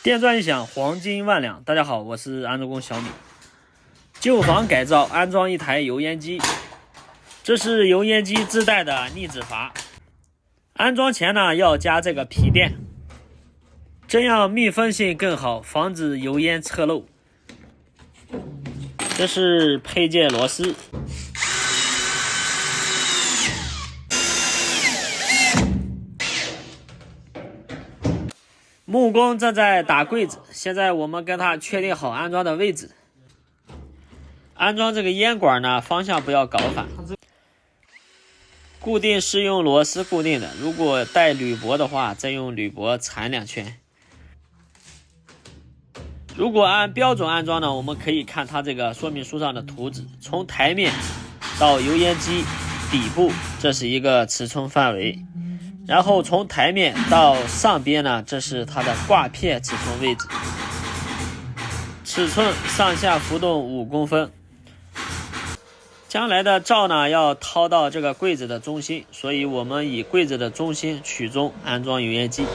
电钻一响，黄金万两。大家好，我是安装工小米。旧房改造，安装一台油烟机。这是油烟机自带的逆止阀。安装前呢，要加这个皮垫，这样密封性更好，防止油烟侧漏。这是配件螺丝。木工正在打柜子，现在我们跟他确定好安装的位置。安装这个烟管呢，方向不要搞反。固定是用螺丝固定的，如果带铝箔的话，再用铝箔缠2圈。如果按标准安装呢，我们可以看它这个说明书上的图纸，从台面到油烟机底部，这是一个尺寸范围。然后从台面到上边呢，这是它的挂片尺寸位置，尺寸上下浮动5公分。将来的罩呢要掏到这个柜子的中心，所以我们以柜子的中心取中安装油烟机，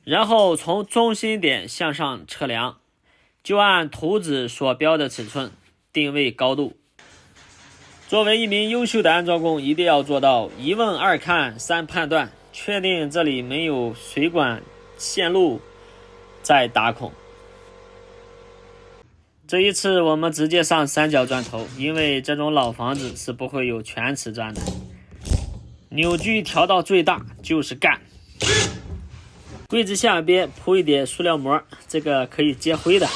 然后从中心点向上测量，就按图纸所标的尺寸定位高度。作为一名优秀的安装工，一定要做到1问2看3判断，确定这里没有水管线路，再打孔。这一次我们直接上3角钻头，因为这种老房子是不会有全瓷砖的。扭矩调到最大就是干。柜子下边铺一点塑料膜，这个可以接灰的。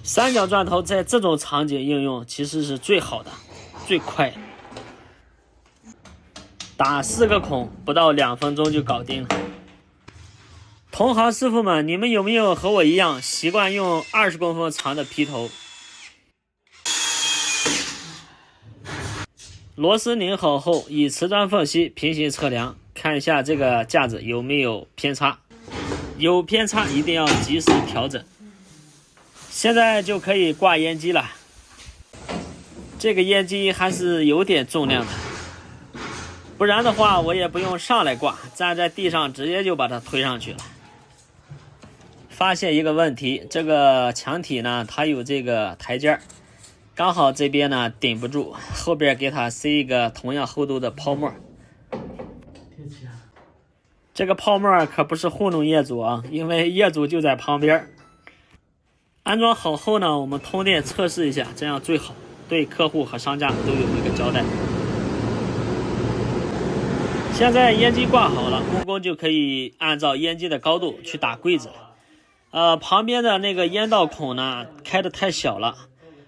3角钻头在这种场景应用其实是最好的，最快的。打4个孔不到2分钟就搞定了。同行师傅们，你们有没有和我一样习惯用20公分长的皮头？螺丝拧好后，以瓷砖缝隙平行测量，看一下这个架子有没有偏差，有偏差一定要及时调整。现在就可以挂烟机了，这个烟机还是有点重量的，不然的话我也不用上来挂，站在地上直接就把它推上去了。发现一个问题，这个墙体呢，它有这个台阶，刚好这边呢顶不住，后边给它塞一个同样厚度的泡沫。这个泡沫可不是糊弄业主啊，因为业主就在旁边。安装好后呢，我们通电测试一下，这样最好，对客户和商家都有一个交代。现在烟机挂好了，木工就可以按照烟机的高度去打柜子了。旁边的那个烟道孔呢，开得太小了。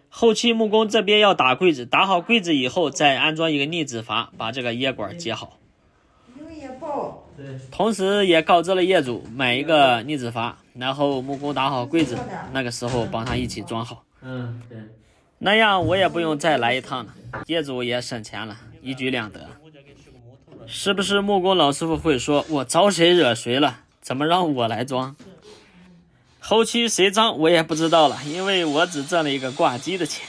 后期木工这边要打柜子，打好柜子以后再安装一个逆止阀，把这个烟管接好。同时也告知了业主买一个逆止阀，然后木工打好柜子，那个时候帮他一起装好。对，那样我也不用再来一趟了，业主也省钱了，一举两得。是不是木工老师傅会说，我招谁惹谁了？怎么让我来装？后期谁脏我也不知道了，因为我只挣了一个挂机的钱。